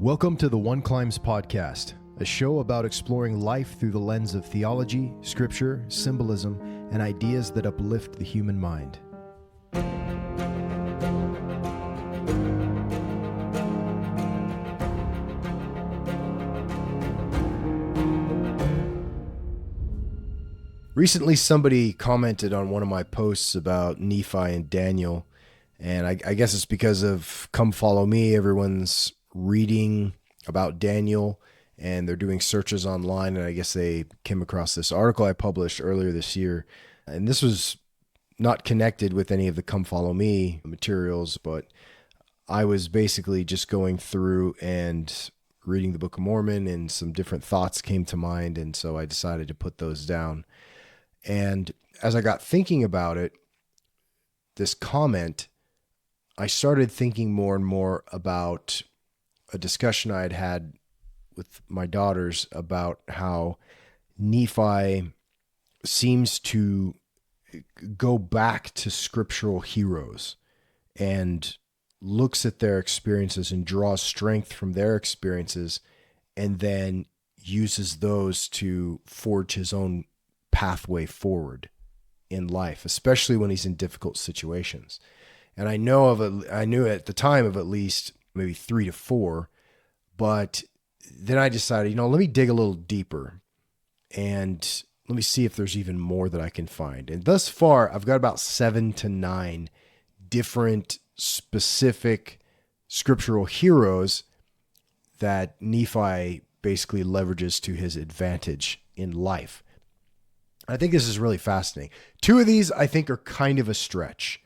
Welcome to the One Climbs podcast, a show about exploring life through the lens of theology, scripture, symbolism, and ideas that uplift the human mind. Recently, somebody commented on one of my posts about Nephi and Daniel, and I guess it's because of Come Follow Me. Everyone's reading about Daniel, and they're doing searches online, and I guess they came across this article I published earlier this year. And this was not connected with any of the Come Follow Me materials, but I was basically just going through and reading the Book of Mormon, and some different thoughts came to mind, and so I decided to put those down. And as I got thinking about it, this comment, I started thinking more and more about a discussion I had had with my daughters about how Nephi seems to go back to scriptural heroes and looks at their experiences and draws strength from their experiences and then uses those to forge his own pathway forward in life, especially when he's in difficult situations. And I knew at the time of at least maybe 3 to 4, but then I decided, let me dig a little deeper and let me see if there's even more that I can find. And thus far, I've got about 7 to 9 different specific scriptural heroes that Nephi basically leverages to his advantage in life. I think this is really fascinating. 2 of these I think are kind of a stretch,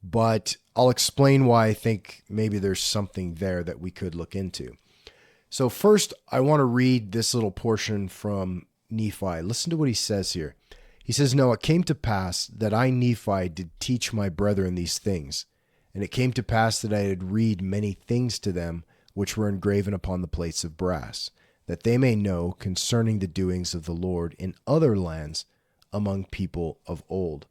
but I'll explain why I think maybe there's something there that we could look into. So first, I want to read this little portion from Nephi. Listen to what he says here. He says, "Now it came to pass that I, Nephi, did teach my brethren these things. And it came to pass that I did read many things to them, which were engraven upon the plates of brass, that they may know concerning the doings of the Lord in other lands among people of old."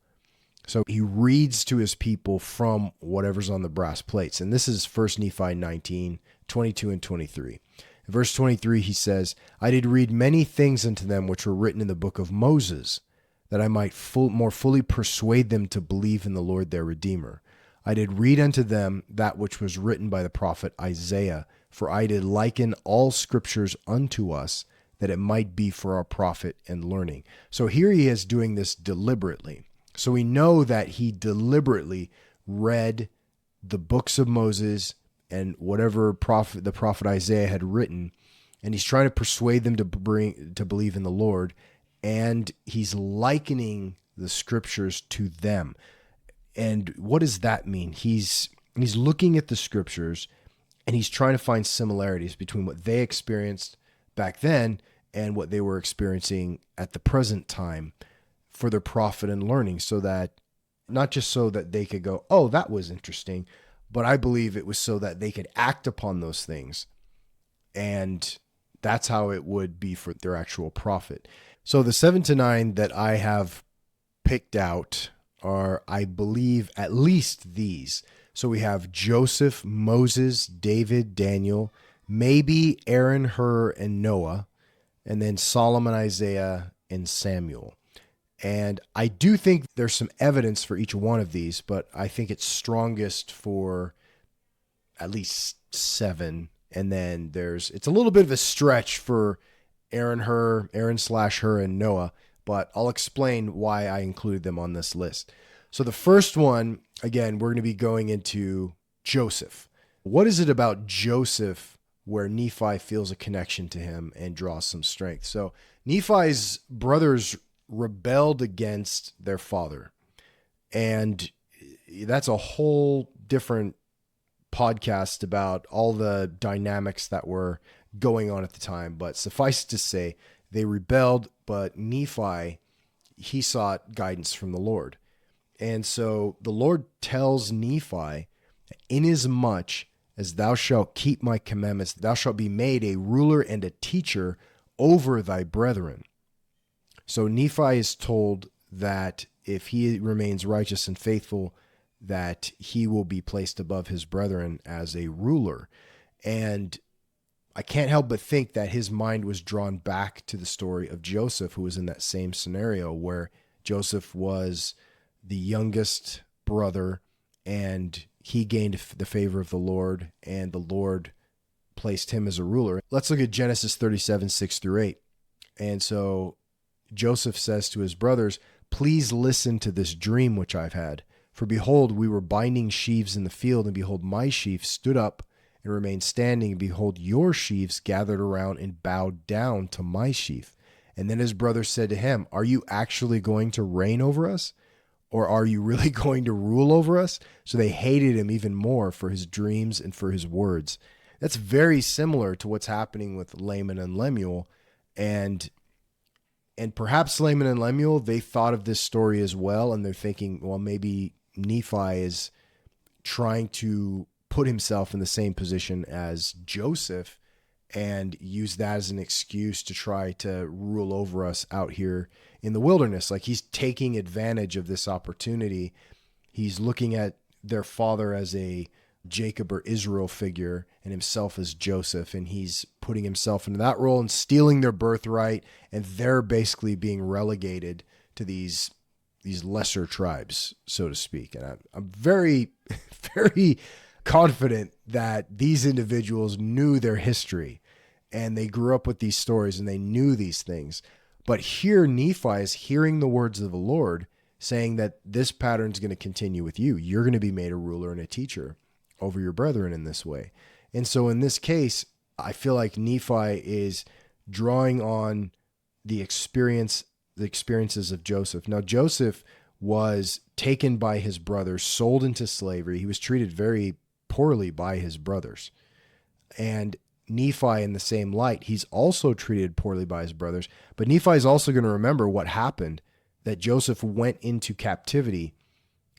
So he reads to his people from whatever's on the brass plates. And this is 1 Nephi 19, 22 and 23. In verse 23, he says, "I did read many things unto them which were written in the book of Moses, that I might more fully persuade them to believe in the Lord their Redeemer. I did read unto them that which was written by the prophet Isaiah, for I did liken all scriptures unto us, that it might be for our profit and learning." So here he is doing this deliberately. So we know that he deliberately read the books of Moses and whatever the prophet Isaiah had written, and he's trying to persuade them to believe in the Lord, and he's likening the scriptures to them. And what does that mean? He's looking at the scriptures, and he's trying to find similarities between what they experienced back then and what they were experiencing at the present time for their profit and learning, so that not just so that they could go, "Oh, that was interesting," but I believe it was so that they could act upon those things. And that's how it would be for their actual profit. So the 7 to 9 that I have picked out are, I believe, at least these. So we have Joseph, Moses, David, Daniel, maybe Aaron, Hur, and Noah, and then Solomon, Isaiah, and Samuel. And I do think there's some evidence for each one of these, but I think it's strongest for at least 7. And then it's a little bit of a stretch for Aaron/Hur, and Noah, but I'll explain why I included them on this list. So the first one, again, we're going to be going into Joseph. What is it about Joseph where Nephi feels a connection to him and draws some strength? So Nephi's brothers rebelled against their father, and that's a whole different podcast about all the dynamics that were going on at the time. But suffice to say, they rebelled, but Nephi, he sought guidance from the Lord. And so the Lord tells Nephi, "Inasmuch as thou shalt keep my commandments, thou shalt be made a ruler and a teacher over thy brethren." So Nephi is told that if he remains righteous and faithful, that he will be placed above his brethren as a ruler. And I can't help but think that his mind was drawn back to the story of Joseph, who was in that same scenario where Joseph was the youngest brother and he gained the favor of the Lord, and the Lord placed him as a ruler. Let's look at Genesis 37, 6 through 8. And so Joseph says to his brothers, "Please listen to this dream which I've had. For behold, we were binding sheaves in the field, and behold, my sheaf stood up and remained standing, and behold, your sheaves gathered around and bowed down to my sheaf." And then his brother said to him, "Are you actually going to reign over us? Or are you really going to rule over us?" So they hated him even more for his dreams and for his words. That's very similar to what's happening with Laman and Lemuel. And perhaps Laman and Lemuel, they thought of this story as well, and they're thinking, well, maybe Nephi is trying to put himself in the same position as Joseph and use that as an excuse to try to rule over us out here in the wilderness. Like, he's taking advantage of this opportunity. He's looking at their father as a Jacob or Israel figure and himself as Joseph, and he's putting himself into that role and stealing their birthright, and they're basically being relegated to these lesser tribes, so to speak. And I'm very, very confident that these individuals knew their history and they grew up with these stories and they knew these things. But here Nephi is hearing the words of the Lord saying that this pattern is going to continue with you. You're going to be made a ruler and a teacher over your brethren in this way. And so in this case, I feel like Nephi is drawing on the experiences of Joseph. Now, Joseph was taken by his brothers, sold into slavery. He was treated very poorly by his brothers. And Nephi, in the same light, he's also treated poorly by his brothers. But Nephi is also going to remember what happened, that Joseph went into captivity,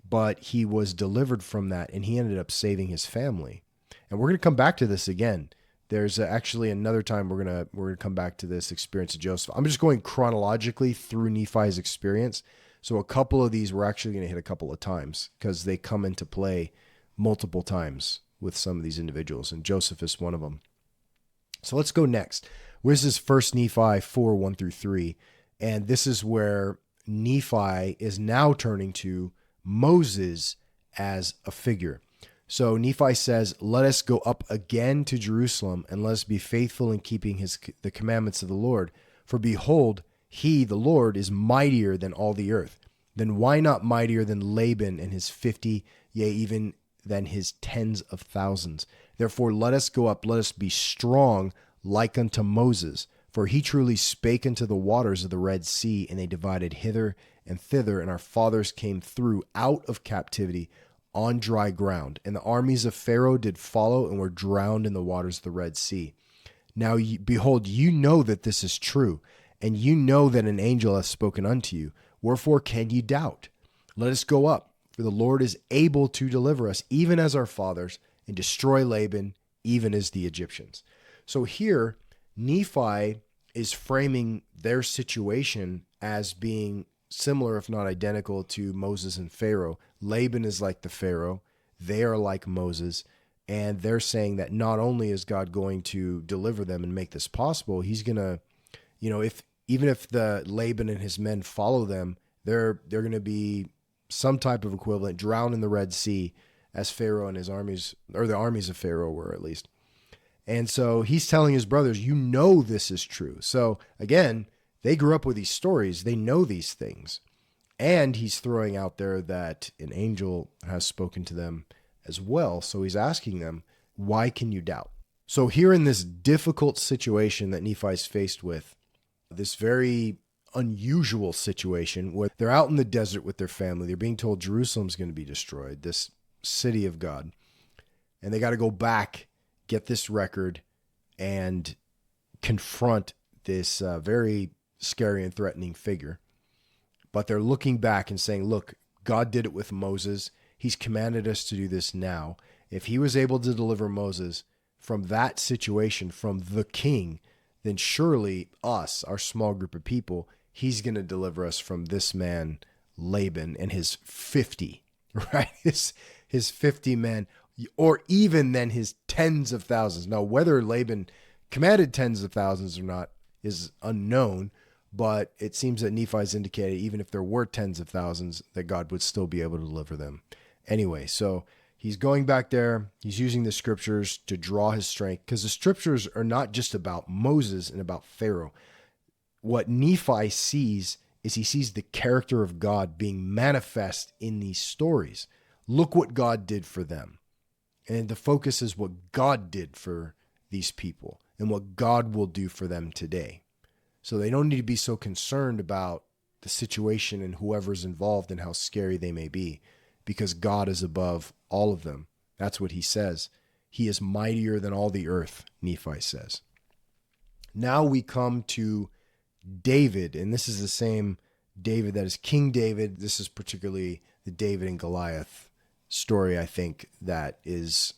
but he was delivered from that, and he ended up saving his family. And we're going to come back to this again. There's actually another time we're going to come back to this experience of Joseph. I'm just going chronologically through Nephi's experience. So a couple of these we're actually going to hit a couple of times because they come into play multiple times with some of these individuals, and Joseph is one of them. So let's go next. This is 1 Nephi 4, 1 through 3. And this is where Nephi is now turning to Moses as a figure. So Nephi says, "Let us go up again to Jerusalem, and let us be faithful in keeping the commandments of the Lord. For behold, he, the Lord, is mightier than all the earth. Then why not mightier than Laban and his 50, yea, even than his tens of thousands? Therefore let us go up, let us be strong like unto Moses. For he truly spake unto the waters of the Red Sea, and they divided hither and thither, and our fathers came through out of captivity on dry ground. And the armies of Pharaoh did follow, and were drowned in the waters of the Red Sea. Now behold, you know that this is true, and you know that an angel hath spoken unto you. Wherefore can ye doubt? Let us go up, for the Lord is able to deliver us, even as our fathers, and destroy Laban, even as the Egyptians." So here, Nephi is framing their situation as being similar, if not identical, to Moses and Pharaoh. Laban is like the Pharaoh. They are like Moses. And they're saying that not only is God going to deliver them and make this possible, he's going to, even if the Laban and his men follow them, they're going to be some type of equivalent, drowned in the Red Sea, as Pharaoh and his armies, or the armies of Pharaoh were at least. And so he's telling his brothers, you know this is true. So again, they grew up with these stories. They know these things. And he's throwing out there that an angel has spoken to them as well. So he's asking them, why can you doubt? So here in this difficult situation that Nephi's faced with, this very unusual situation where they're out in the desert with their family, they're being told Jerusalem's going to be destroyed, this city of God, and they got to go back, get this record, and confront this very scary and threatening figure. But they're looking back and saying, look, God did it with Moses. He's commanded us to do this now. If he was able to deliver Moses from that situation, from the king, then surely us, our small group of people, he's going to deliver us from this man, Laban, and his 50, right? His 50 men, or even then his tens of thousands. Now, whether Laban commanded tens of thousands or not is unknown, but it seems that Nephi's indicated even if there were tens of thousands, that God would still be able to deliver them. Anyway, so he's going back there. He's using the scriptures to draw his strength, because the scriptures are not just about Moses and about Pharaoh. What Nephi sees is he sees the character of God being manifest in these stories. Look what God did for them. And the focus is what God did for these people and what God will do for them today. So they don't need to be so concerned about the situation and whoever's involved and how scary they may be, because God is above all of them. That's what he says. He is mightier than all the earth, Nephi says. Now we come to David, and this is the same David that is King David. This is particularly the David and Goliath story, I think, that is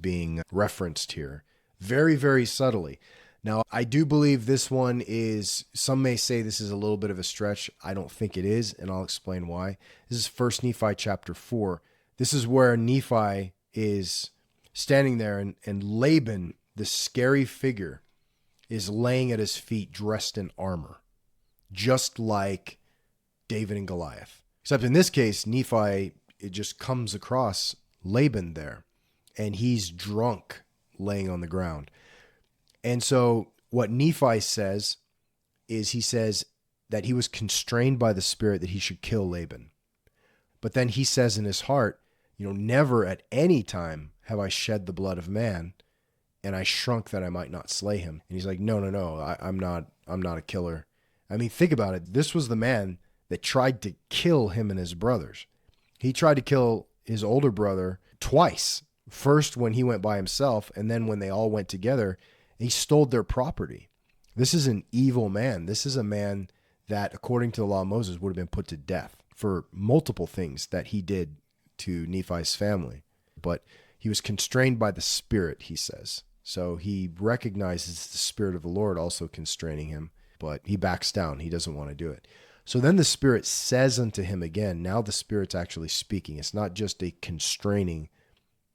being referenced here very, very subtly. Now, I do believe this one is, some may say this is a little bit of a stretch. I don't think it is, and I'll explain why. This is 1 Nephi chapter 4. This is where Nephi is standing there, and Laban, the scary figure, is laying at his feet dressed in armor, just like David and Goliath. Except in this case, Nephi, it just comes across Laban there, and he's drunk laying on the ground. And so what Nephi says is, he says that he was constrained by the Spirit that he should kill Laban. But then he says in his heart, never at any time have I shed the blood of man, and I shrunk that I might not slay him. And he's like, no, I'm not a killer. I mean, think about it. This was the man that tried to kill him and his brothers. He tried to kill his older brother twice. First when he went by himself, and then when they all went together, he stole their property. This is an evil man. This is a man that, according to the law of Moses, would have been put to death for multiple things that he did to Nephi's family. But he was constrained by the Spirit, he says. So he recognizes the Spirit of the Lord also constraining him, but he backs down. He doesn't want to do it. So then the Spirit says unto him again, now the Spirit's actually speaking. It's not just a constraining.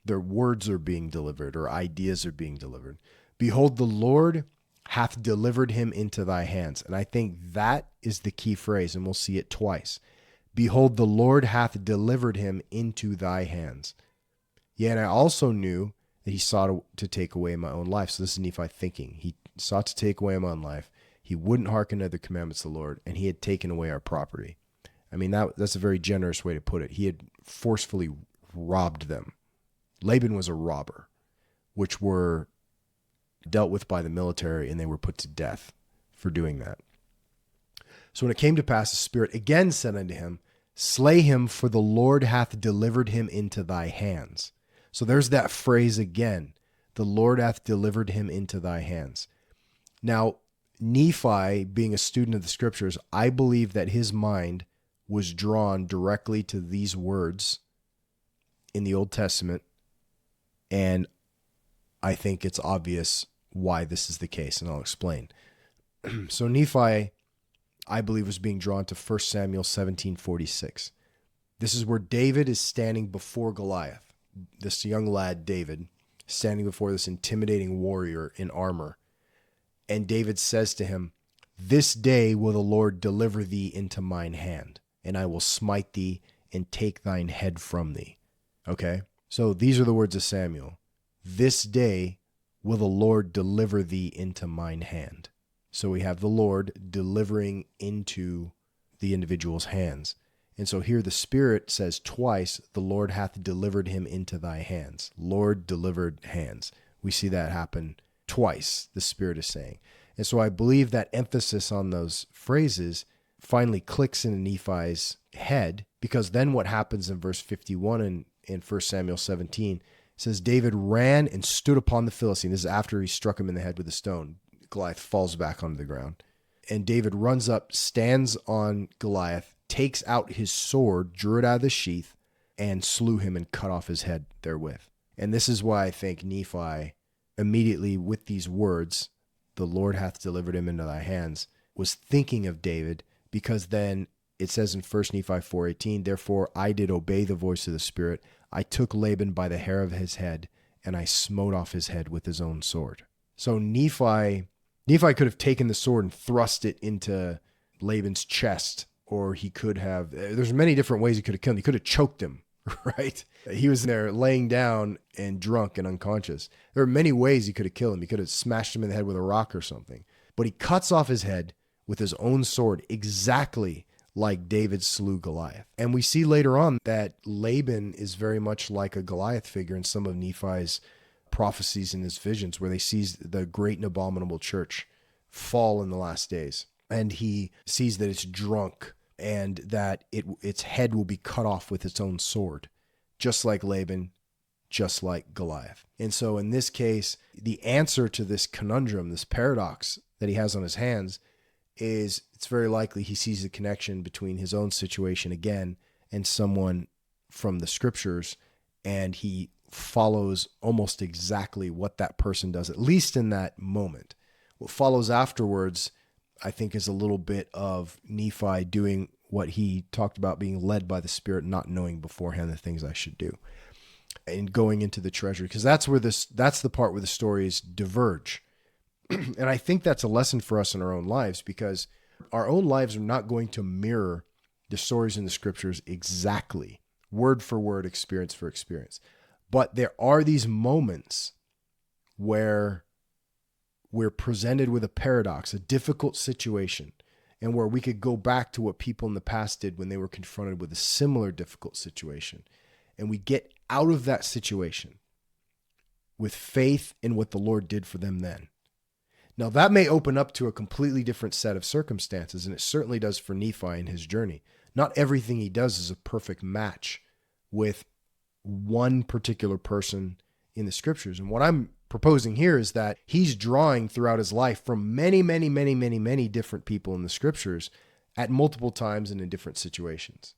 Their words are being delivered, or ideas are being delivered. Behold, the Lord hath delivered him into thy hands. And I think that is the key phrase, and we'll see it twice. Behold, the Lord hath delivered him into thy hands. Yea, and I also knew that he sought to take away my own life. So this is Nephi thinking. He sought to take away my own life. He wouldn't hearken to the commandments of the Lord, and he had taken away our property. I mean, that's a very generous way to put it. He had forcefully robbed them. Laban was a robber, which were dealt with by the military, and they were put to death for doing that. So when it came to pass, the Spirit again said unto him, slay him, for the Lord hath delivered him into thy hands. So there's that phrase again. The Lord hath delivered him into thy hands. Now, Nephi, being a student of the scriptures, I believe that his mind was drawn directly to these words in the Old Testament, and I think it's obvious why this is the case, and I'll explain. So Nephi, I believe, was being drawn to 1 Samuel 17:46. This is where David is standing before Goliath, this young lad David, standing before this intimidating warrior in armor. And David says to him, this day will the Lord deliver thee into mine hand, and I will smite thee and take thine head from thee. Okay? So these are the words of Samuel. This day will the Lord deliver thee into mine hand. So we have the Lord delivering into the individual's hands. And so here the Spirit says twice, the Lord hath delivered him into thy hands. Lord delivered hands. We see that happen twice, the Spirit is saying. And so I believe that emphasis on those phrases finally clicks into Nephi's head, because then what happens in verse 51 in 1 Samuel 17, says, David ran and stood upon the Philistine. This is after he struck him in the head with a stone. Goliath falls back onto the ground. And David runs up, stands on Goliath, takes out his sword, drew it out of the sheath, and slew him and cut off his head therewith. And this is why I think Nephi, immediately with these words, the Lord hath delivered him into thy hands, was thinking of David, because then it says in 1 Nephi 4:18, therefore I did obey the voice of the Spirit. I took Laban by the hair of his head, and I smote off his head with his own sword. So Nephi could have taken the sword and thrust it into Laban's chest, or he could have, there's many different ways he could have killed him. He could have choked him, right? He was there laying down and drunk and unconscious. There are many ways he could have killed him. He could have smashed him in the head with a rock or something. But he cuts off his head with his own sword, exactly like David slew Goliath. And we see later on that Laban is very much like a Goliath figure in some of Nephi's prophecies and his visions, where they sees the great and abominable church fall in the last days. And he sees that it's drunk and that its head will be cut off with its own sword, just like Laban, just like Goliath. And so in this case, the answer to this conundrum, this paradox that he has on his hands, is it's very likely he sees the connection between his own situation again and someone from the scriptures, and he follows almost exactly what that person does, at least in that moment. What follows afterwards, I think, is a little bit of Nephi doing what he talked about, being led by the Spirit, not knowing beforehand the things I should do, and going into the treasury, because that's the part where the stories diverge. And I think that's a lesson for us in our own lives, because our own lives are not going to mirror the stories in the scriptures exactly, word for word, experience for experience. But there are these moments where we're presented with a paradox, a difficult situation, and where we could go back to what people in the past did when they were confronted with a similar difficult situation. And we get out of that situation with faith in what the Lord did for them then. Now, that may open up to a completely different set of circumstances, and it certainly does for Nephi in his journey. Not everything he does is a perfect match with one particular person in the scriptures. And what I'm proposing here is that he's drawing throughout his life from many, many, many, many, many different people in the scriptures at multiple times and in different situations.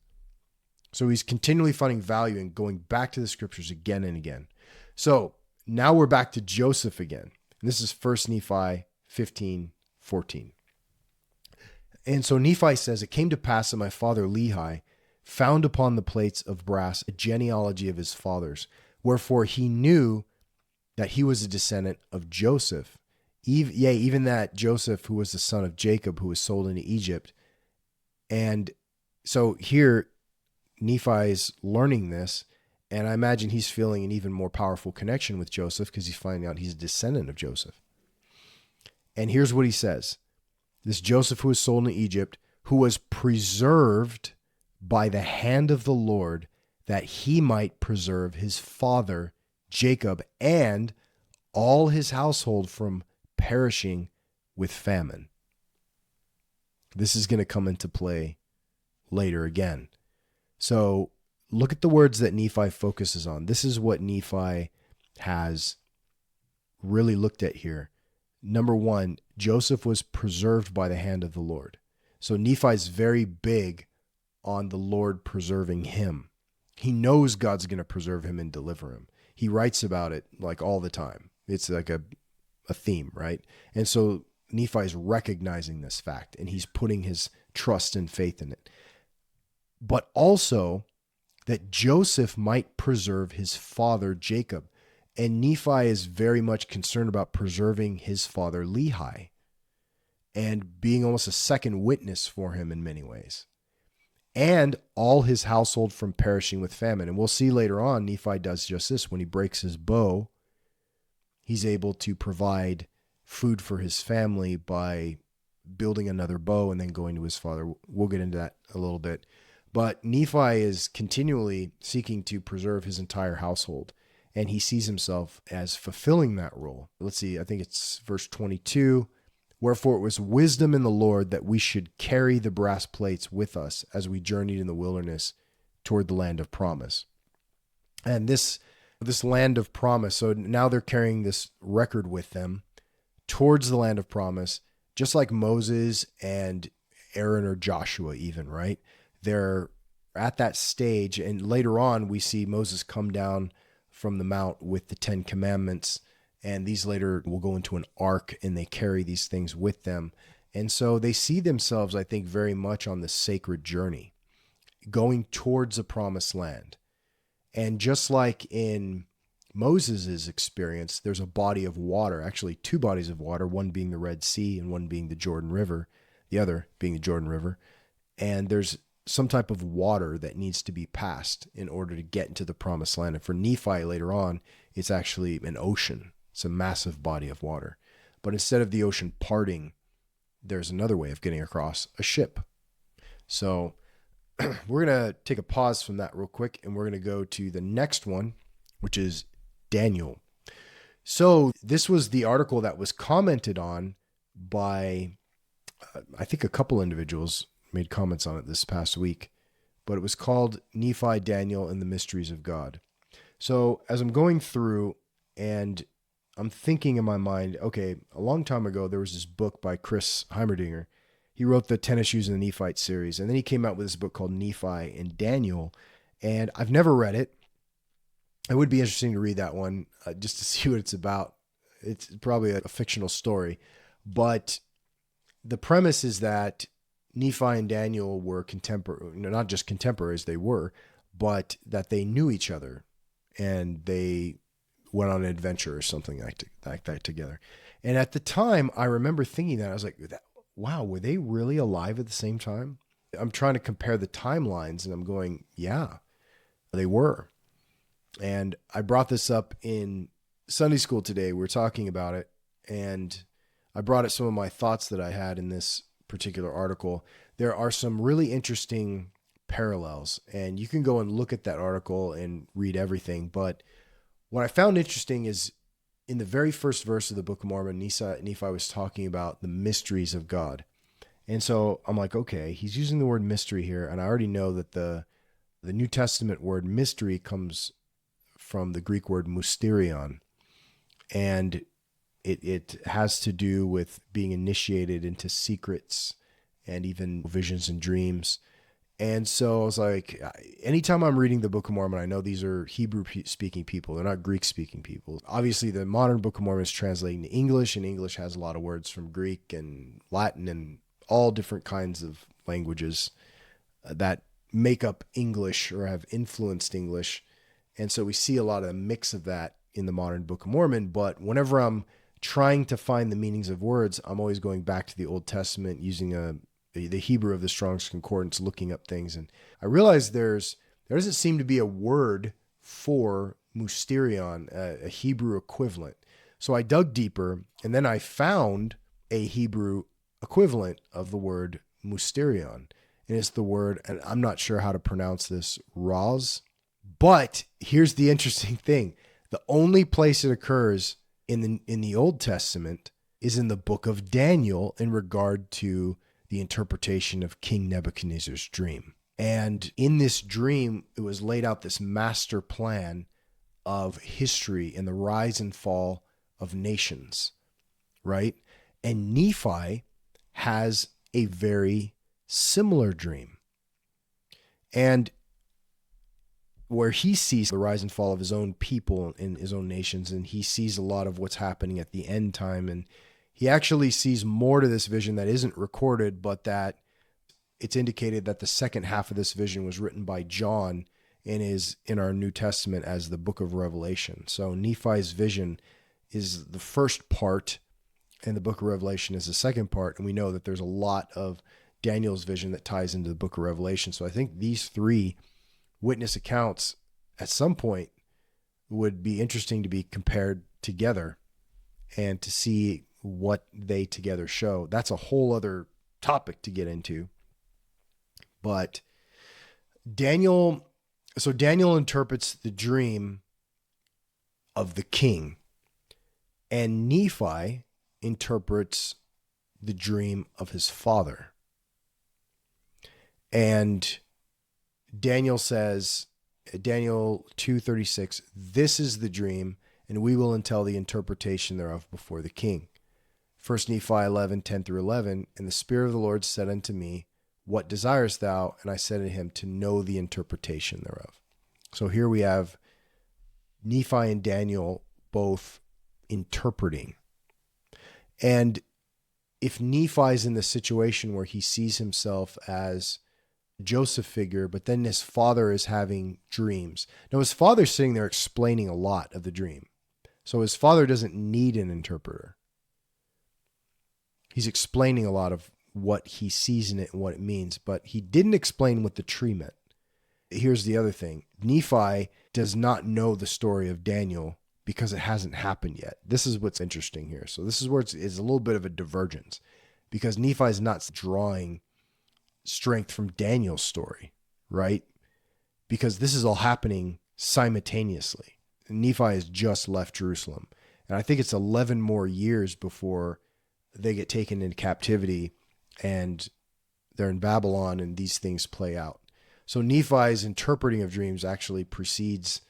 So he's continually finding value in going back to the scriptures again and again. So now we're back to Joseph again. And this is 1 Nephi 15:14. And so Nephi says, "It came to pass that my father Lehi found upon the plates of brass a genealogy of his fathers, wherefore he knew that he was a descendant of Joseph, even that Joseph who was the son of Jacob, who was sold into Egypt." And so here Nephi is learning this, and I imagine he's feeling an even more powerful connection with Joseph because he's finding out he's a descendant of Joseph. And here's what he says. This Joseph who was sold into Egypt, who was preserved by the hand of the Lord, that he might preserve his father Jacob and all his household from perishing with famine. This is going to come into play later again. So look at the words that Nephi focuses on. This is what Nephi has really looked at here. Number one, Joseph was preserved by the hand of the Lord. So Nephi's very big on the Lord preserving him. He knows God's going to preserve him and deliver him. He writes about it like all the time. It's like a theme, right? And so Nephi's recognizing this fact, and he's putting his trust and faith in it. But also that Joseph might preserve his father Jacob. And Nephi is very much concerned about preserving his father Lehi and being almost a second witness for him in many ways. And all his household from perishing with famine. And we'll see later on, Nephi does just this. When he breaks his bow, he's able to provide food for his family by building another bow and then going to his father. We'll get into that a little bit. But Nephi is continually seeking to preserve his entire household, and he sees himself as fulfilling that role. Let's see, I think it's verse 22. "Wherefore it was wisdom in the Lord that we should carry the brass plates with us as we journeyed in the wilderness toward the land of promise." And this land of promise, so now they're carrying this record with them towards the land of promise, just like Moses and Aaron or Joshua even, right? They're at that stage, and later on we see Moses come down from the mount with the 10 commandments, and these later will go into an ark, and they carry these things with them. And so they see themselves, I think, very much on this sacred journey, going towards a promised land. And just like in Moses' experience, there's a body of water, actually two bodies of water, one being the Red Sea and one being the Jordan River, the other being the Jordan River. And there's some type of water that needs to be passed in order to get into the promised land. And for Nephi later on, it's actually an ocean. It's a massive body of water. But instead of the ocean parting, there's another way of getting across, a ship. So we're going to take a pause from that real quick, and we're going to go to the next one, which is Daniel. So this was the article that was commented on by, I think a couple individuals made comments on it this past week, but it was called Nephi, Daniel, and the Mysteries of God. So as I'm going through and I'm thinking in my mind, okay, a long time ago, there was this book by Chris Heimerdinger. He wrote the 10 Issues in the Nephite series, and then he came out with this book called Nephi and Daniel, and I've never read it. It would be interesting to read that one just to see what it's about. It's probably a fictional story, but the premise is that Nephi and Daniel were contemporary, not just contemporaries, they were, but that they knew each other and they went on an adventure or something like that together. And at the time, I remember thinking that. I was like, wow, were they really alive at the same time? I'm trying to compare the timelines and I'm going, yeah, they were. And I brought this up in Sunday school today. We were talking about it, and I brought up some of my thoughts that I had in this particular article. There are some really interesting parallels, and you can go and look at that article and read everything. But what I found interesting is in the very first verse of the Book of Mormon, Nephi was talking about the mysteries of God. And so I'm like, okay, he's using the word mystery here. And I already know that the New Testament word mystery comes from the Greek word mysterion. And it has to do with being initiated into secrets and even visions and dreams. And so I was like, anytime I'm reading the Book of Mormon, I know these are Hebrew-speaking people. They're not Greek-speaking people. Obviously, the modern Book of Mormon is translating to English, and English has a lot of words from Greek and Latin and all different kinds of languages that make up English or have influenced English. And so we see a lot of a mix of that in the modern Book of Mormon. But whenever I'm trying to find the meanings of words, I'm always going back to the Old Testament using the Hebrew of the Strong's Concordance, looking up things. And I realized there doesn't seem to be a word for mysterion, a Hebrew equivalent. So I dug deeper, and then I found a Hebrew equivalent of the word mysterion. And it's the word, and I'm not sure how to pronounce this, raz. But here's the interesting thing. The only place it occurs in the Old Testament is in the book of Daniel in regard to the interpretation of King Nebuchadnezzar's dream. And in this dream, it was laid out this master plan of history and the rise and fall of nations, right? And Nephi has a very similar dream. And where he sees the rise and fall of his own people and his own nations, and he sees a lot of what's happening at the end time. And he actually sees more to this vision that isn't recorded, but that it's indicated that the second half of this vision was written by John and is in our New Testament as the book of Revelation. So Nephi's vision is the first part, and the book of Revelation is the second part. And we know that there's a lot of Daniel's vision that ties into the book of Revelation. So I think these three witness accounts at some point would be interesting to be compared together and to see what they together show. That's a whole other topic to get into. But Daniel interprets the dream of the king, and Nephi interprets the dream of his father. And Daniel says, Daniel 2:36, this is the dream, and we will tell the interpretation thereof before the king. 1 Nephi 11:10-11, and the Spirit of the Lord said unto me, what desirest thou? And I said to him, to know the interpretation thereof. So here we have Nephi and Daniel both interpreting. And if Nephi's in the situation where he sees himself as Joseph figure, but then his father is having dreams. Now, his father's sitting there explaining a lot of the dream. So his father doesn't need an interpreter. He's explaining a lot of what he sees in it and what it means, but he didn't explain what the tree meant. Here's the other thing. Nephi does not know the story of Daniel because it hasn't happened yet. This is what's interesting here. So this is where it's a little bit of a divergence, because Nephi is not drawing strength from Daniel's story, right? Because this is all happening simultaneously. Nephi has just left Jerusalem. And I think it's 11 more years before they get taken into captivity and they're in Babylon and these things play out. So Nephi's interpreting of dreams actually precedes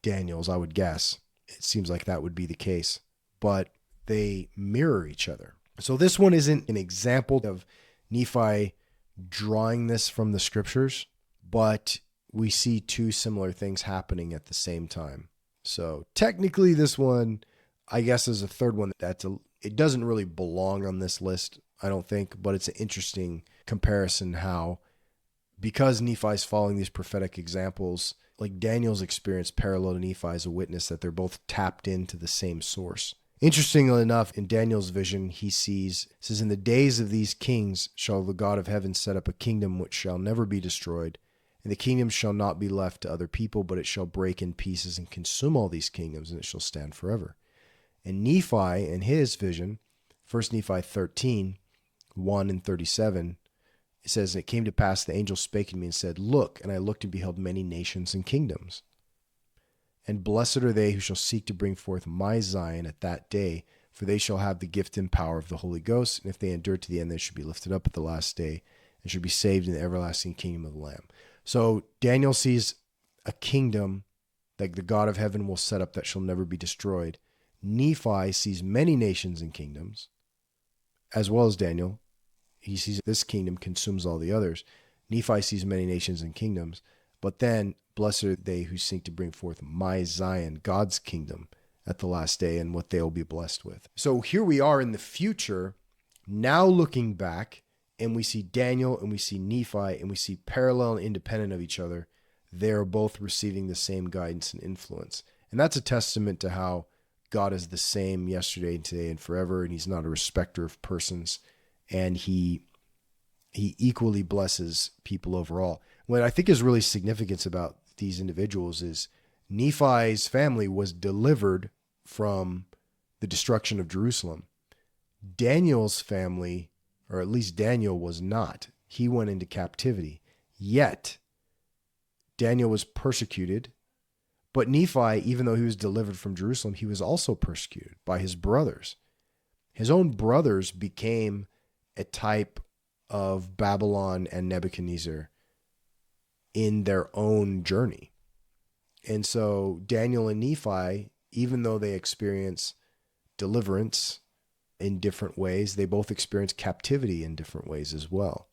Daniel's, I would guess. It seems like that would be the case, but they mirror each other. So this one isn't an example of Nephi drawing this from the scriptures, but we see two similar things happening at the same time. So technically this one, I guess, is a third one it doesn't really belong on this list, I don't think, but it's an interesting comparison how, because Nephi's following these prophetic examples, like Daniel's experience parallel to Nephi as a witness that they're both tapped into the same source. Interestingly enough, in Daniel's vision, he says, in the days of these kings shall the God of heaven set up a kingdom which shall never be destroyed, and the kingdom shall not be left to other people, but it shall break in pieces and consume all these kingdoms, and it shall stand forever. And Nephi, in his vision, 1 Nephi 13, 1 and 37, it says, "And it came to pass, the angel spake to me and said, Look, and I looked and beheld many nations and kingdoms. And blessed are they who shall seek to bring forth my Zion at that day, for they shall have the gift and power of the Holy Ghost, and if they endure to the end, they should be lifted up at the last day, and should be saved in the everlasting kingdom of the Lamb." So Daniel sees a kingdom that the God of heaven will set up that shall never be destroyed. Nephi sees many nations and kingdoms, as well as Daniel. He sees this kingdom consumes all the others. Nephi sees many nations and kingdoms, but then blessed are they who seek to bring forth my Zion, God's kingdom, at the last day, and what they will be blessed with. So here we are in the future, now looking back, and we see Daniel and we see Nephi, and we see parallel and independent of each other. They're both receiving the same guidance and influence. And that's a testament to how God is the same yesterday, today, and forever, and he's not a respecter of persons, and he equally blesses people overall. What I think is really significant about these individuals is Nephi's family was delivered from the destruction of Jerusalem. Daniel's family, or at least Daniel, was not. He went into captivity. Yet, Daniel was persecuted. But Nephi, even though he was delivered from Jerusalem, he was also persecuted by his brothers. His own brothers became a type of Babylon and Nebuchadnezzar in their own journey. And so Daniel and Nephi, even though they experience deliverance in different ways, they both experience captivity in different ways as well.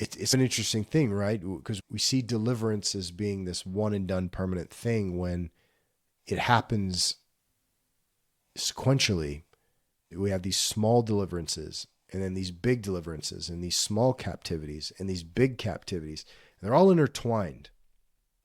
It's an interesting thing, right? Because we see deliverance as being this one and done permanent thing when it happens sequentially. We have these small deliverances and then these big deliverances and these small captivities and these big captivities. And they're all intertwined.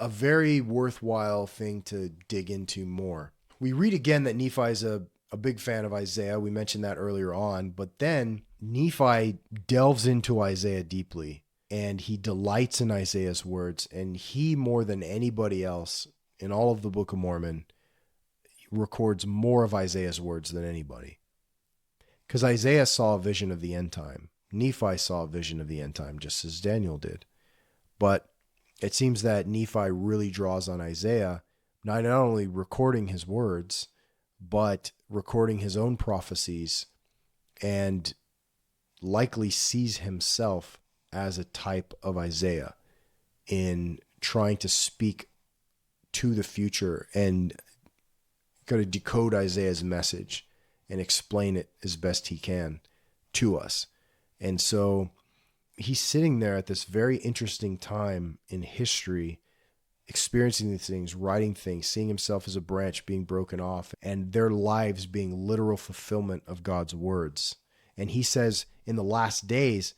A very worthwhile thing to dig into more. We read again that Nephi is a big fan of Isaiah. We mentioned that earlier on, but then Nephi delves into Isaiah deeply. And he delights in Isaiah's words, and he, more than anybody else in all of the Book of Mormon, records more of Isaiah's words than anybody. Because Isaiah saw a vision of the end time. Nephi saw a vision of the end time, just as Daniel did. But it seems that Nephi really draws on Isaiah, not only recording his words, but recording his own prophecies, and likely sees himself as a type of Isaiah in trying to speak to the future and got to decode Isaiah's message and explain it as best he can to us. And so he's sitting there at this very interesting time in history, experiencing these things, writing things, seeing himself as a branch being broken off, and their lives being literal fulfillment of God's words. And he says, in the last days,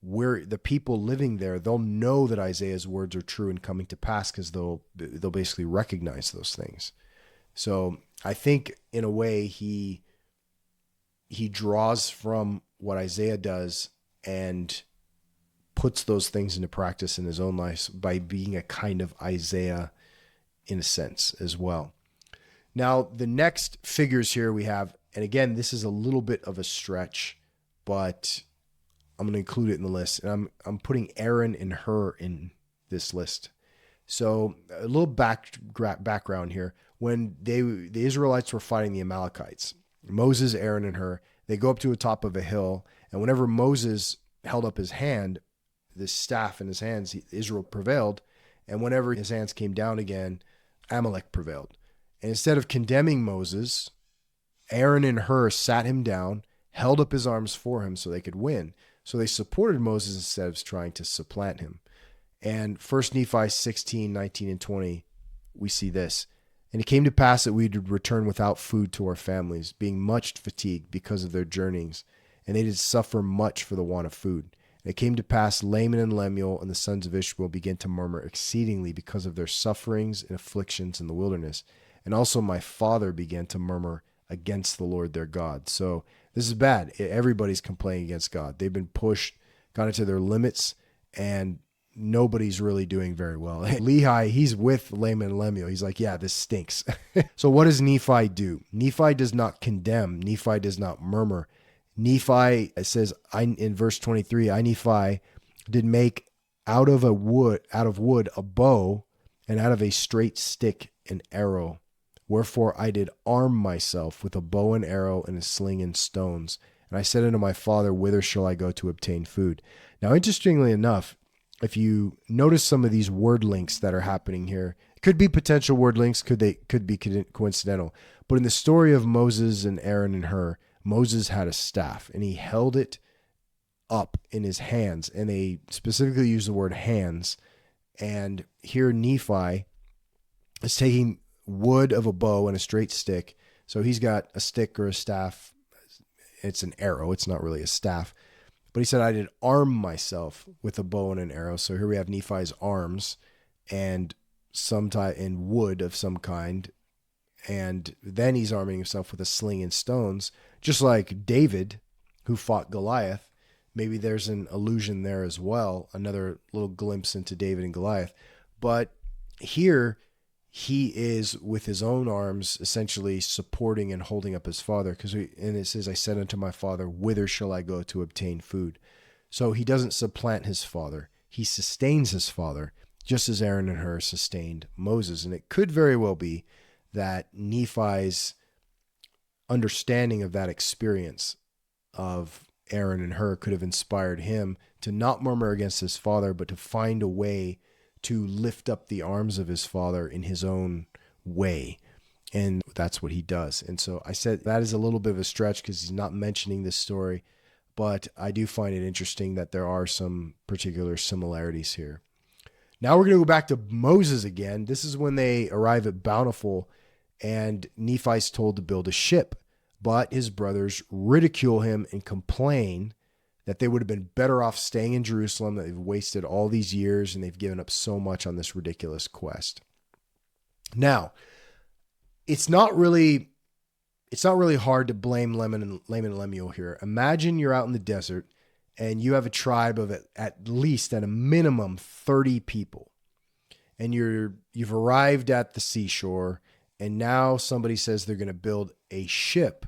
we're the people living there, they'll know that Isaiah's words are true and coming to pass because they'll basically recognize those things. So I think in a way he draws from what Isaiah does and puts those things into practice in his own life by being a kind of Isaiah in a sense as well. Now, the next figures here we have, and again, this is a little bit of a stretch, but I'm going to include it in the list. And I'm putting Aaron and Hur in this list. So a little background here. When the Israelites were fighting the Amalekites, Moses, Aaron, and Hur, they go up to the top of a hill, and whenever Moses held up his hand, this staff in his hands, Israel prevailed, and whenever his hands came down again, Amalek prevailed. And instead of condemning Moses, Aaron and Hur sat him down, held up his arms for him so they could win. So they supported Moses instead of trying to supplant him. And 1 Nephi 16, 19, and 20, we see this. And it came to pass that we did return without food to our families, being much fatigued because of their journeyings. And they did suffer much for the want of food. And it came to pass, Laman and Lemuel and the sons of Ishmael began to murmur exceedingly because of their sufferings and afflictions in the wilderness. And also my father began to murmur against the Lord their God. So this is bad. Everybody's complaining against God. They've been pushed, got into their limits, and nobody's really doing very well. Lehi, he's with Laman and Lemuel. He's like, yeah, this stinks. So what does Nephi do? Nephi does not condemn. Nephi does not murmur. Nephi, it says in verse 23, I, Nephi, did make out of wood a bow, and out of a straight stick an arrow. Wherefore I did arm myself with a bow and arrow and a sling and stones. And I said unto my father, whither shall I go to obtain food? Now, interestingly enough, if you notice some of these word links that are happening here, it could be potential word links, could be coincidental. But in the story of Moses and Aaron and Hur, Moses had a staff and he held it up in his hands, and they specifically use the word hands. And here Nephi is taking wood of a bow and a straight stick. So he's got a stick or a staff. It's an arrow. It's not really a staff. But he said, I did arm myself with a bow and an arrow. So here we have Nephi's arms and some type in wood of some kind. And then he's arming himself with a sling and stones, just like David, who fought Goliath. Maybe there's an allusion there as well. Another little glimpse into David and Goliath. But here, he is with his own arms essentially supporting and holding up his father, and it says, I said unto my father, whither shall I go to obtain food? So he doesn't supplant his father. He sustains his father, just as Aaron and Hur sustained Moses. And it could very well be that Nephi's understanding of that experience of Aaron and Hur could have inspired him to not murmur against his father, but to find a way to lift up the arms of his father in his own way. And that's what he does. And so I said that is a little bit of a stretch because he's not mentioning this story, but I do find it interesting that there are some particular similarities here. Now we're going to go back to Moses again. This is when they arrive at Bountiful, and Nephi's told to build a ship, but his brothers ridicule him and complain that they would have been better off staying in Jerusalem, that they've wasted all these years and they've given up so much on this ridiculous quest. Now, it's not really hard to blame Laman and Lemuel here. Imagine you're out in the desert and you have a tribe of at a minimum 30 people. And you've arrived at the seashore, and now somebody says they're going to build a ship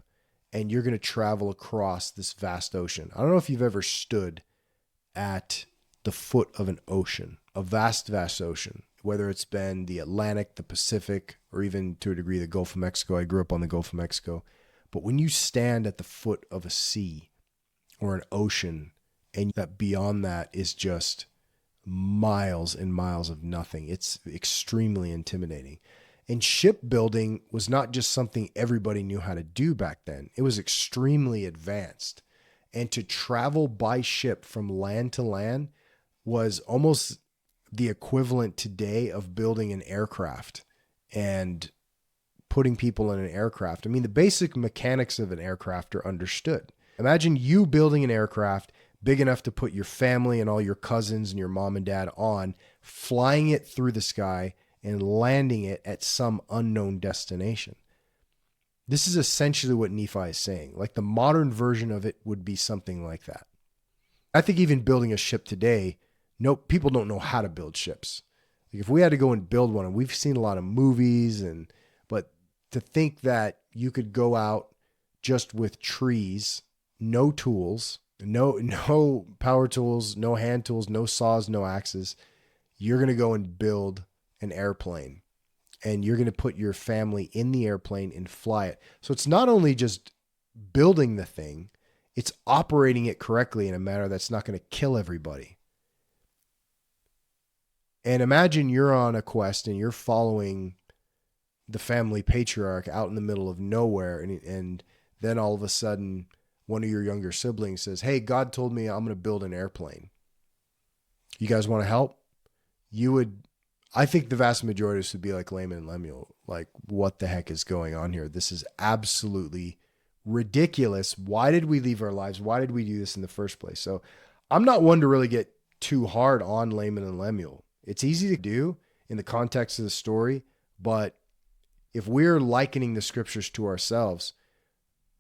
and you're going to travel across this vast ocean. I don't know if you've ever stood at the foot of an ocean, a vast, vast ocean, whether it's been the Atlantic, the Pacific, or even to a degree the Gulf of Mexico. I grew up on the Gulf of Mexico. But when you stand at the foot of a sea or an ocean, and that beyond that is just miles and miles of nothing, it's extremely intimidating. And shipbuilding was not just something everybody knew how to do back then. It was extremely advanced. And to travel by ship from land to land was almost the equivalent today of building an aircraft and putting people in an aircraft. I mean, the basic mechanics of an aircraft are understood. Imagine you building an aircraft, big enough to put your family and all your cousins and your mom and dad on, flying it through the sky and landing it at some unknown destination. This is essentially what Nephi is saying. Like the modern version of it would be something like that. I think even building a ship today, no, people don't know how to build ships. Like if we had to go and build one, and we've seen a lot of movies, but to think that you could go out just with trees, no tools, no power tools, no hand tools, no saws, no axes, you're going to go and build an airplane, and you're going to put your family in the airplane and fly it. So it's not only just building the thing, it's operating it correctly in a manner that's not going to kill everybody. And imagine you're on a quest and you're following the family patriarch out in the middle of nowhere. And then all of a sudden, one of your younger siblings says, "Hey, God told me I'm going to build an airplane. You guys want to help?" I think the vast majority of us would be like Laman and Lemuel. Like, what the heck is going on here? This is absolutely ridiculous. Why did we leave our lives? Why did we do this in the first place? So I'm not one to really get too hard on Laman and Lemuel. It's easy to do in the context of the story, but if we're likening the scriptures to ourselves,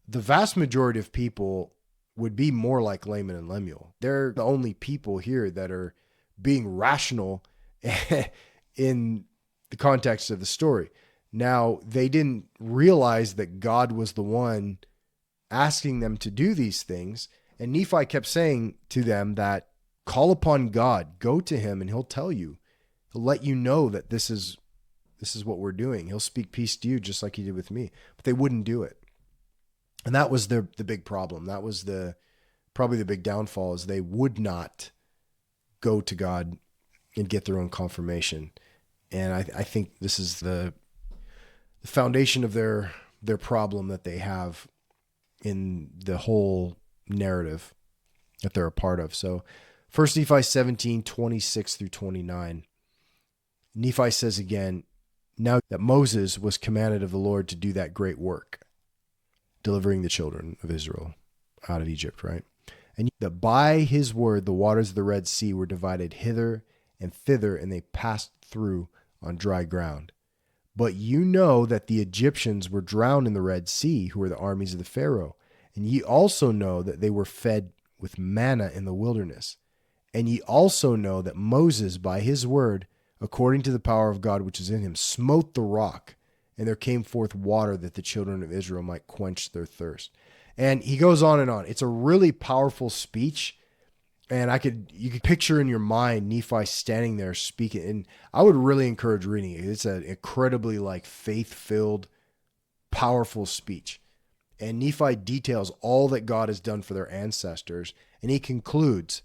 the vast majority of people would be more like Laman and Lemuel. They're the only people here that are being rational in the context of the story. Now, they didn't realize that God was the one asking them to do these things. And Nephi kept saying to them that call upon God, go to him, and he'll tell you. He'll let you know that this is what we're doing. He'll speak peace to you just like he did with me. But they wouldn't do it. And that was the big problem. That was probably the big downfall, is they would not go to God and get their own confirmation. And I think this is the foundation of their problem that they have in the whole narrative that they're a part of. So 1 Nephi 17, 26 through 29. Nephi says again, now that Moses was commanded of the Lord to do that great work, delivering the children of Israel out of Egypt, right? And that by his word, the waters of the Red Sea were divided hither and thither, and they passed through on dry ground. But you know that the Egyptians were drowned in the Red Sea, who were the armies of the Pharaoh. And ye also know that they were fed with manna in the wilderness. And ye also know that Moses, by his word, according to the power of God which is in him, smote the rock, and there came forth water that the children of Israel might quench their thirst. And he goes on and on. It's a really powerful speech. And you could picture in your mind Nephi standing there speaking. And I would really encourage reading it. It's an incredibly faith-filled, powerful speech. And Nephi details all that God has done for their ancestors. And he concludes,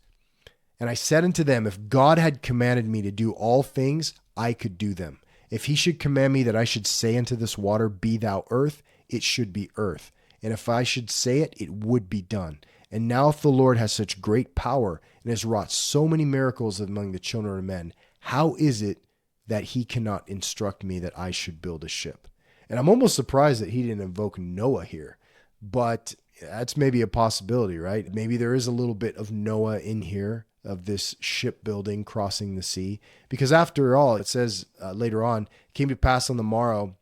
and I said unto them, if God had commanded me to do all things, I could do them. If he should command me that I should say unto this water, be thou earth, it should be earth. And if I should say it, it would be done. And now if the Lord has such great power and has wrought so many miracles among the children of men, how is it that he cannot instruct me that I should build a ship? And I'm almost surprised that he didn't invoke Noah here, but that's maybe a possibility, right? Maybe there is a little bit of Noah in here, of this shipbuilding crossing the sea, because after all, it says later on, it came to pass on the morrow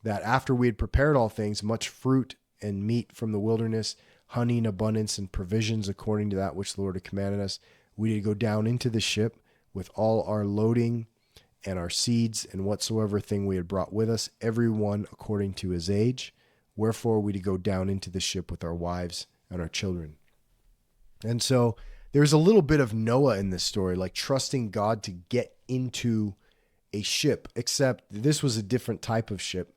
that after we had prepared all things, much fruit and meat from the wilderness, honey in abundance, and provisions according to that which the Lord had commanded us, we did go down into the ship with all our loading and our seeds and whatsoever thing we had brought with us, every one according to his age. Wherefore we did go down into the ship with our wives and our children. And so there's a little bit of Noah in this story, like trusting God to get into a ship, except this was a different type of ship.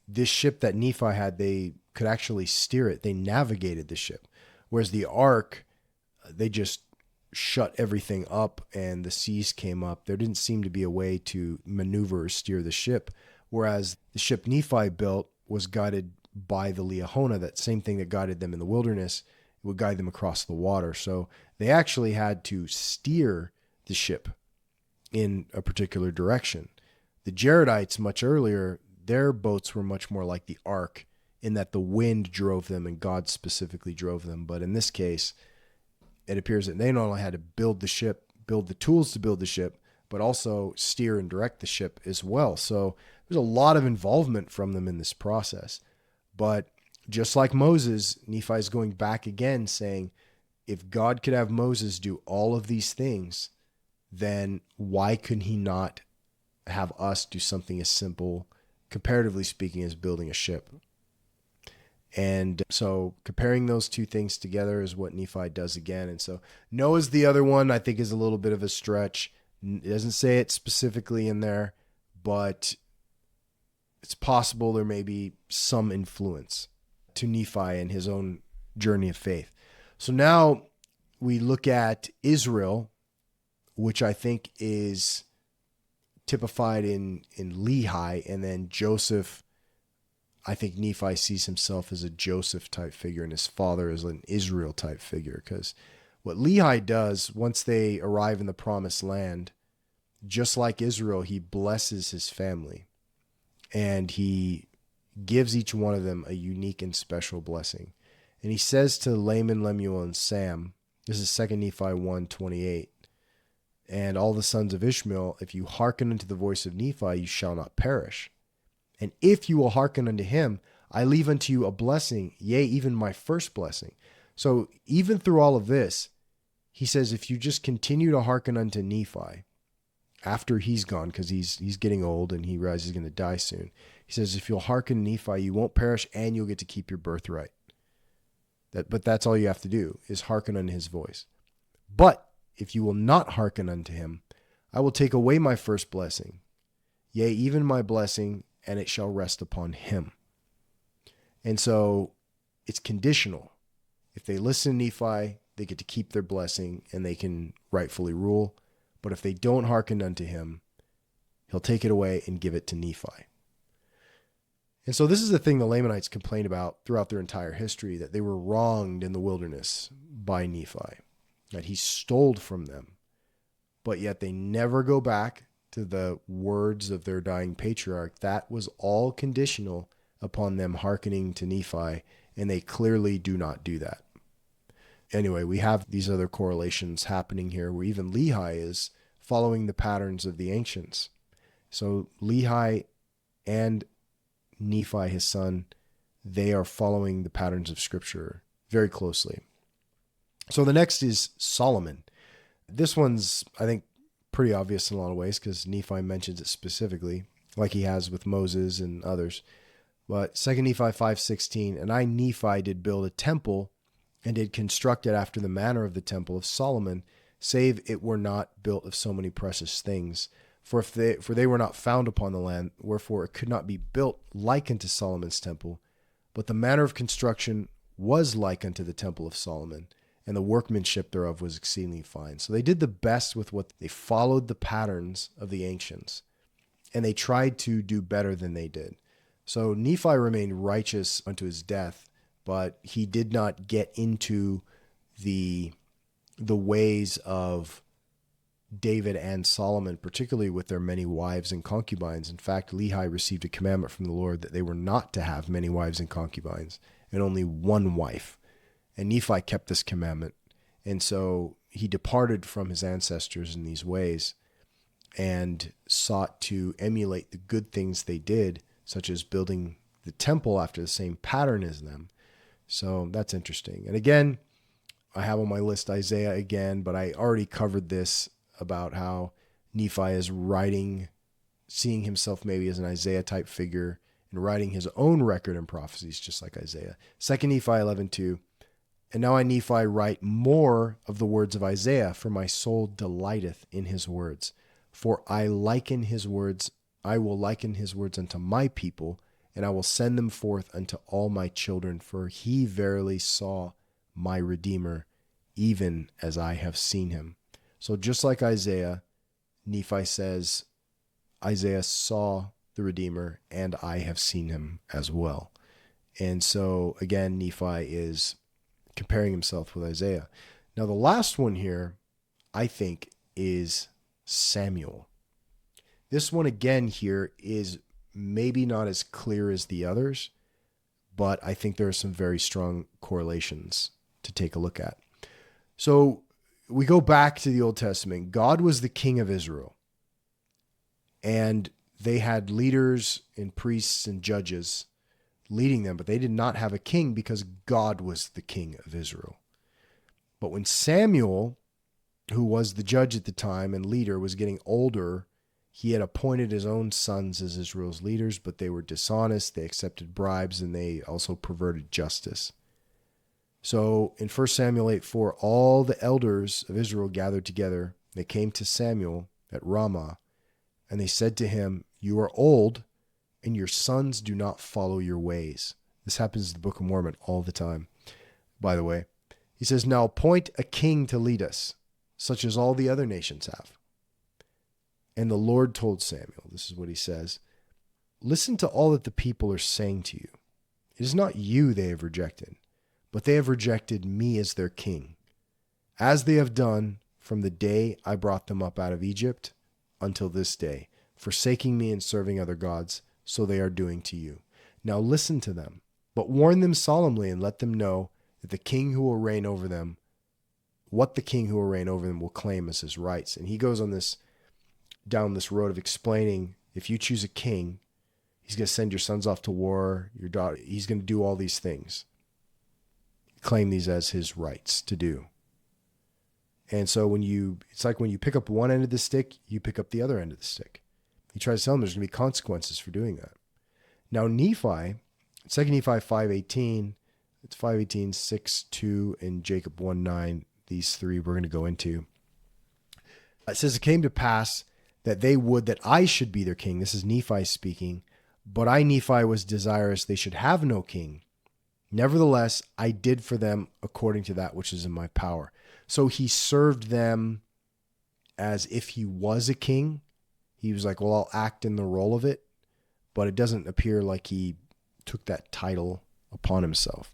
This ship that Nephi had, they could actually steer it. They navigated the ship. Whereas the ark, they just shut everything up and the seas came up. There didn't seem to be a way to maneuver or steer the ship. Whereas the ship Nephi built was guided by the Liahona, that same thing that guided them in the wilderness. It would guide them across the water. So they actually had to steer the ship in a particular direction. The Jaredites, much earlier, their boats were much more like the ark, in that the wind drove them and God specifically drove them. But in this case, it appears that they not only had to build the ship, build the tools to build the ship, but also steer and direct the ship as well. So there's a lot of involvement from them in this process. But just like Moses, Nephi is going back again saying, if God could have Moses do all of these things, then why couldn't he not have us do something as simple, comparatively speaking, as building a ship? And so comparing those two things together is what Nephi does again. And so Noah's the other one I think is a little bit of a stretch. It doesn't say it specifically in there, but it's possible there may be some influence to Nephi and his own journey of faith. So now we look at Israel, which I think is typified in Lehi, and then Joseph. I think Nephi sees himself as a Joseph type figure and his father as an Israel type figure, because what Lehi does once they arrive in the promised land, just like Israel, he blesses his family and he gives each one of them a unique and special blessing. And he says to Laman, Lemuel, and Sam, this is 2 Nephi 1:28, and all the sons of Ishmael, if you hearken unto the voice of Nephi, you shall not perish. And if you will hearken unto him, I leave unto you a blessing, yea, even my first blessing. So even through all of this, he says, if you just continue to hearken unto Nephi, after he's gone, because he's getting old and he realizes he's going to die soon, he says, if you'll hearken Nephi, you won't perish and you'll get to keep your birthright. But that's all you have to do, is hearken unto his voice. But if you will not hearken unto him, I will take away my first blessing, yea, even my blessing, and it shall rest upon him. And so it's conditional. If they listen to Nephi, they get to keep their blessing and they can rightfully rule. But if they don't hearken unto him, he'll take it away and give it to Nephi. And so this is the thing the Lamanites complained about throughout their entire history, that they were wronged in the wilderness by Nephi, that he stole from them. But yet they never go back to the words of their dying patriarch. That was all conditional upon them hearkening to Nephi, and they clearly do not do that. Anyway, we have these other correlations happening here where even Lehi is following the patterns of the ancients. So Lehi and Nephi, his son, they are following the patterns of Scripture very closely. So the next is Solomon. This one's, I think, pretty obvious in a lot of ways because Nephi mentions it specifically, like he has with Moses and others. But 2 Nephi 5:16, and I, Nephi, did build a temple and did construct it after the manner of the temple of Solomon, save it were not built of so many precious things. For they were not found upon the land, wherefore it could not be built like unto Solomon's temple. But the manner of construction was like unto the temple of Solomon, and the workmanship thereof was exceedingly fine. So they did the best with what they followed the patterns of the ancients, and they tried to do better than they did. So Nephi remained righteous unto his death, but he did not get into the ways of David and Solomon, particularly with their many wives and concubines. In fact, Lehi received a commandment from the Lord that they were not to have many wives and concubines, and only one wife. And Nephi kept this commandment. And so he departed from his ancestors in these ways and sought to emulate the good things they did, such as building the temple after the same pattern as them. So that's interesting. And again, I have on my list Isaiah again, but I already covered this about how Nephi is writing, seeing himself maybe as an Isaiah type figure and writing his own record and prophecies just like Isaiah. 2 Nephi 11:2. And now I, Nephi, write more of the words of Isaiah, for my soul delighteth in his words. For I will liken his words unto my people, and I will send them forth unto all my children, for he verily saw my Redeemer, even as I have seen him. So just like Isaiah, Nephi says, Isaiah saw the Redeemer, and I have seen him as well. And so again, Nephi is comparing himself with Isaiah. Now, the last one here, I think, is Samuel. This one again here is maybe not as clear as the others, but I think there are some very strong correlations to take a look at. So we go back to the Old Testament. God was the king of Israel, and they had leaders and priests and judges leading them, but they did not have a king because God was the king of Israel. But when Samuel, who was the judge at the time and leader, was getting older, he had appointed his own sons as Israel's leaders, but they were dishonest, they accepted bribes, and they also perverted justice. So in 1 Samuel 8:4, all the elders of Israel gathered together. They came to Samuel at Ramah, and they said to him, "You are old, and your sons do not follow your ways." This happens in the Book of Mormon all the time, by the way. He says, "Now appoint a king to lead us, such as all the other nations have." And the Lord told Samuel, this is what he says, "Listen to all that the people are saying to you. It is not you they have rejected, but they have rejected me as their king, as they have done from the day I brought them up out of Egypt until this day, forsaking me and serving other gods, so they are doing to you. Now listen to them, but warn them solemnly and let them know that the king who will reign over them, what the king who will reign over them will claim as his rights." And he goes on down this road of explaining, if you choose a king, he's going to send your sons off to war, your daughter, he's going to do all these things. Claim these as his rights to do. And so it's like when you pick up one end of the stick, you pick up the other end of the stick. He tries to tell them there's going to be consequences for doing that. Now Nephi, 2 Nephi 5:18, it's 5:18, 6:2, and Jacob 1:9, these three we're going to go into. It says, "It came to pass that they would that I should be their king." This is Nephi speaking. "But I, Nephi, was desirous they should have no king. Nevertheless, I did for them according to that which is in my power." So he served them as if he was a king. He was like, well, I'll act in the role of it, but it doesn't appear like he took that title upon himself.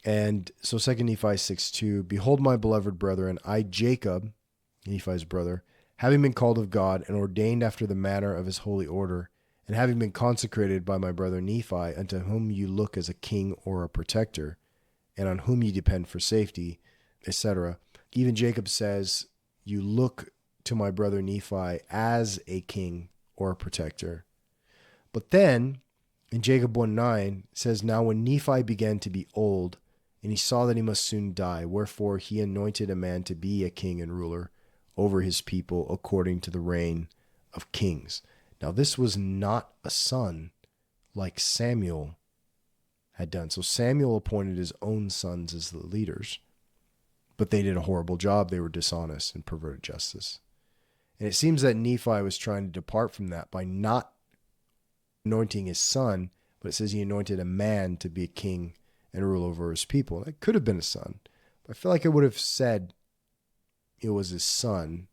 And so 2 Nephi 6:2, "Behold, my beloved brethren, I, Jacob," Nephi's brother, "having been called of God and ordained after the manner of his holy order, and having been consecrated by my brother Nephi, unto whom you look as a king or a protector, and on whom you depend for safety," etc. Even Jacob says, you look to my brother Nephi as a king or a protector. But then in Jacob 1:9 it says, "Now when Nephi began to be old, and he saw that he must soon die, wherefore he anointed a man to be a king and ruler over his people according to the reign of kings." Now this was not a son like Samuel had done. So Samuel appointed his own sons as the leaders, but they did a horrible job. They were dishonest and perverted justice. And it seems that Nephi was trying to depart from that by not anointing his son, but it says he anointed a man to be a king and rule over his people. That could have been a son, but I feel like it would have said it was his son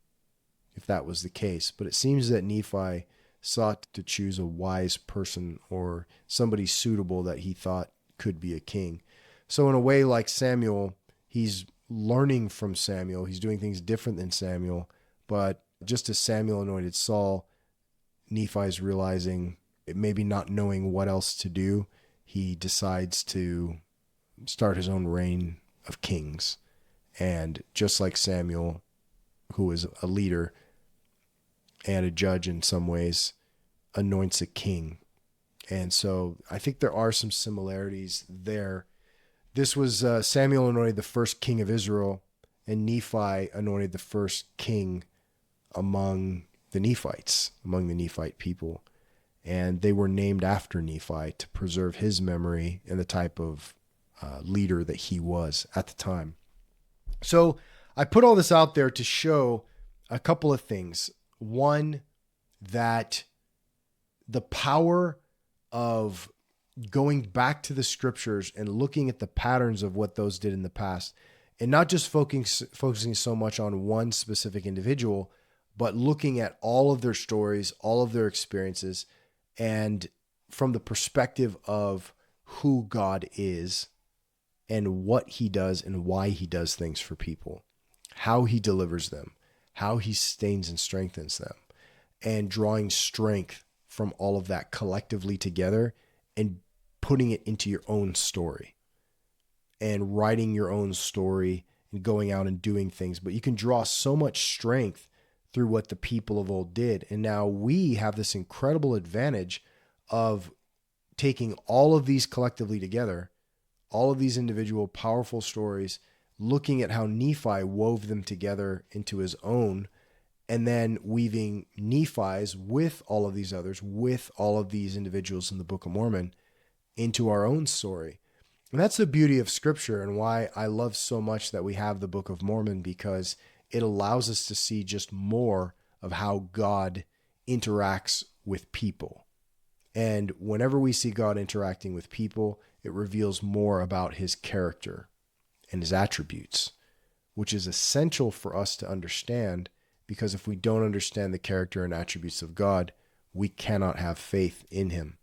if that was the case. But it seems that Nephi sought to choose a wise person or somebody suitable that he thought could be a king. So in a way, like Samuel, he's learning from Samuel. He's doing things different than Samuel, but just as Samuel anointed Saul, Nephi's realizing, maybe not knowing what else to do, he decides to start his own reign of kings. And just like Samuel, who is a leader and a judge in some ways, anoints a king. And so I think there are some similarities there. This was Samuel anointed the first king of Israel, and Nephi anointed the first king among the Nephites, among the Nephite people. And they were named after Nephi to preserve his memory and the type of leader that he was at the time. So I put all this out there to show a couple of things. One, that the power of going back to the scriptures and looking at the patterns of what those did in the past, and not just focusing so much on one specific individual, but looking at all of their stories, all of their experiences, and from the perspective of who God is and what he does and why he does things for people, how he delivers them, how he sustains and strengthens them, and drawing strength from all of that collectively together and putting it into your own story and writing your own story and going out and doing things, but you can draw so much strength through what the people of old did. And now we have this incredible advantage of taking all of these collectively together, all of these individual powerful stories, looking at how Nephi wove them together into his own, and then weaving Nephi's with all of these others, with all of these individuals in the Book of Mormon into our own story. And that's the beauty of Scripture and why I love so much that we have the Book of Mormon, because it allows us to see just more of how God interacts with people. And whenever we see God interacting with people, it reveals more about his character and his attributes, which is essential for us to understand, because if we don't understand the character and attributes of God, we cannot have faith in him.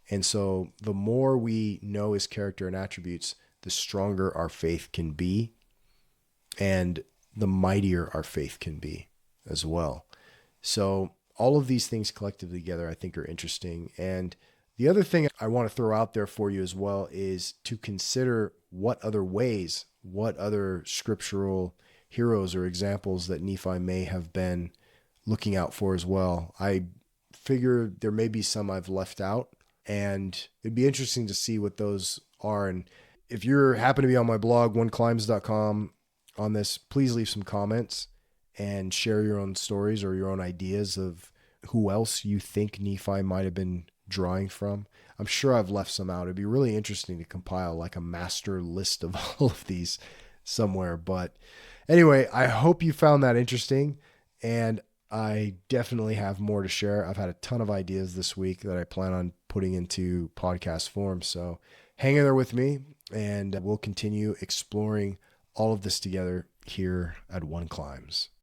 And so the more we know his character and attributes, the stronger our faith can be, and the mightier our faith can be as well. So all of these things collectively together, I think, are interesting. And the other thing I want to throw out there for you as well is to consider what other ways, what other scriptural heroes or examples that Nephi may have been looking out for as well. I figure there may be some I've left out, and it'd be interesting to see what those are. And if you're happen to be on my blog, oneclimbs.com, on this, please leave some comments and share your own stories or your own ideas of who else you think Nephi might have been drawing from. I'm sure I've left some out. It'd be really interesting to compile like a master list of all of these somewhere. But anyway, I hope you found that interesting, and I definitely have more to share. I've had a ton of ideas this week that I plan on putting into podcast form. So hang in there with me, and we'll continue exploring all of this together here at One Climbs.